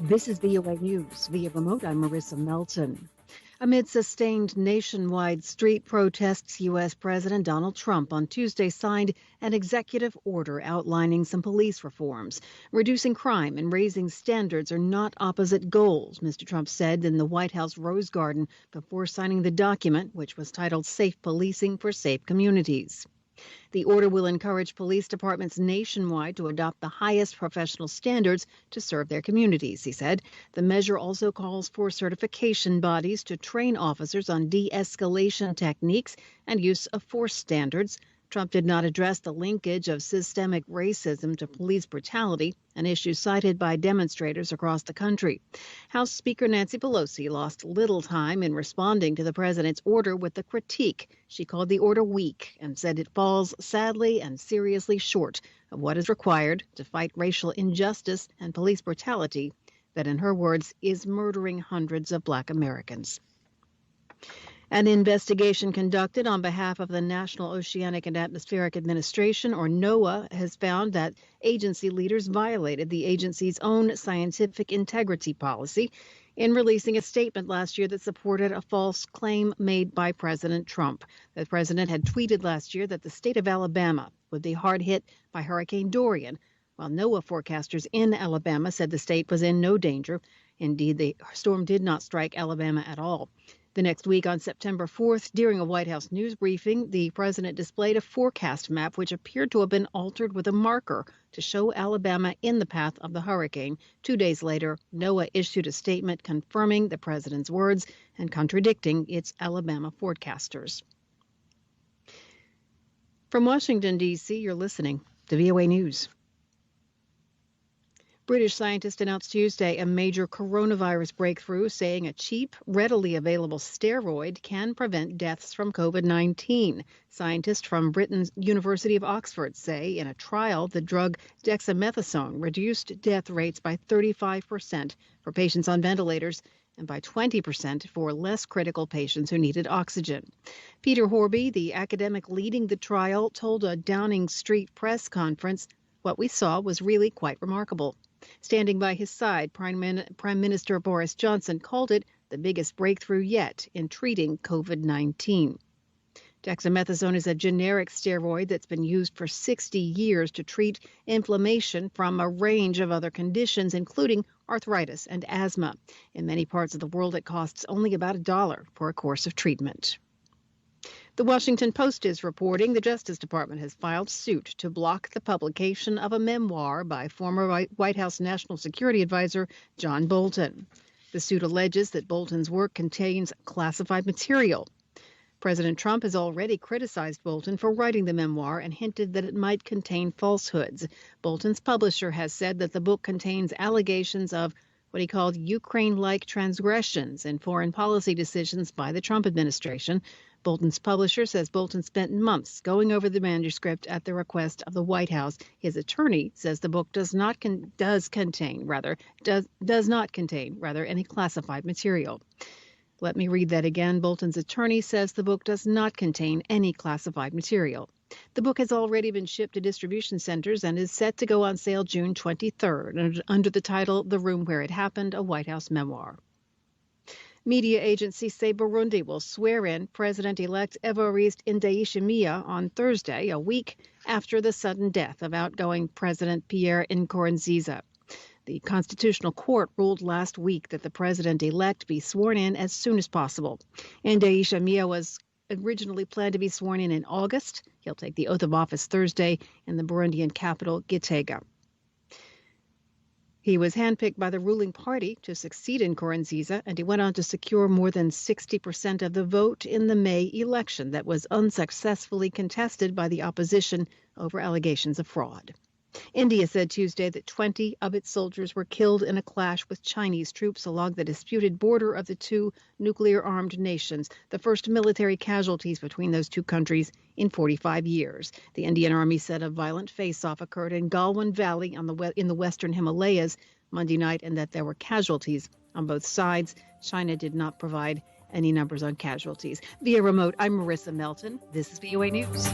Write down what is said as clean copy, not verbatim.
This is VOA News. Via remote, I'm Marissa Melton. Amid sustained nationwide street protests, U.S. President Donald Trump on Tuesday signed an executive order outlining some police reforms. Reducing crime and raising standards are not opposite goals, Mr. Trump said in the White House Rose Garden before signing the document, which was titled Safe Policing for Safe Communities. The order will encourage police departments nationwide to adopt the highest professional standards to serve their communities, he said. The measure also calls for certification bodies to train officers on de-escalation techniques and use of force standards. Trump did not address the linkage of systemic racism to police brutality, an issue cited by demonstrators across the country. House Speaker Nancy Pelosi lost little time in responding to the president's order with a critique. She called the order weak and said it falls sadly and seriously short of what is required to fight racial injustice and police brutality that, in her words, is murdering hundreds of Black Americans. An investigation conducted on behalf of the National Oceanic and Atmospheric Administration, or NOAA, has found that agency leaders violated the agency's own scientific integrity policy in releasing a statement last year that supported a false claim made by President Trump. The president had tweeted last year that the state of Alabama would be hard hit by Hurricane Dorian, while NOAA forecasters in Alabama said the state was in no danger. Indeed, the storm did not strike Alabama at all. The next week, on September 4th, during a White House news briefing, the president displayed a forecast map which appeared to have been altered with a marker to show Alabama in the path of the hurricane. 2 days later, NOAA issued a statement confirming the president's words and contradicting its Alabama forecasters. From Washington, D.C., you're listening to VOA News. British scientists announced Tuesday a major coronavirus breakthrough, saying a cheap, readily available steroid can prevent deaths from COVID-19. Scientists from Britain's University of Oxford say in a trial the drug dexamethasone reduced death rates by 35% for patients on ventilators and by 20% for less critical patients who needed oxygen. Peter Horby, the academic leading the trial, told a Downing Street press conference, "What we saw was really quite remarkable." Standing by his side, Prime Minister Boris Johnson called it the biggest breakthrough yet in treating COVID-19. Dexamethasone is a generic steroid that's been used for 60 years to treat inflammation from a range of other conditions, including arthritis and asthma. In many parts of the world, it costs only about $1 for a course of treatment. The Washington Post is reporting the Justice Department has filed suit to block the publication of a memoir by former White House National Security Advisor John Bolton. The suit alleges that Bolton's work contains classified material. President Trump has already criticized Bolton for writing the memoir and hinted that it might contain falsehoods. Bolton's publisher has said that the book contains allegations of what he called Ukraine-like transgressions in foreign policy decisions by the Trump administration. Bolton's publisher says Bolton spent months going over the manuscript at the request of the White House. His attorney says the book does not contain any classified material. Let me read that again. Bolton's attorney says the book does not contain any classified material. The book has already been shipped to distribution centers and is set to go on sale June 23rd under the title The Room Where It Happened, a White House Memoir. Media agencies say Burundi will swear in President-elect Evariste Ndayishimiye on Thursday, a week after the sudden death of outgoing President Pierre Nkurunziza. The Constitutional Court ruled last week that the president-elect be sworn in as soon as possible. Ndayishimiye was originally planned to be sworn in August. He'll take the oath of office Thursday in the Burundian capital, Gitega. He was handpicked by the ruling party to succeed Nkurunziza, and he went on to secure more than 60% of the vote in the May election that was unsuccessfully contested by the opposition over allegations of fraud. India said Tuesday that 20 of its soldiers were killed in a clash with Chinese troops along the disputed border of the two nuclear-armed nations, the first military casualties between those two countries in 45 years. The Indian Army said a violent face-off occurred in Galwan Valley in the western Himalayas Monday night and that there were casualties on both sides. China did not provide any numbers on casualties. Via remote, I'm Marissa Melton. This is VOA News.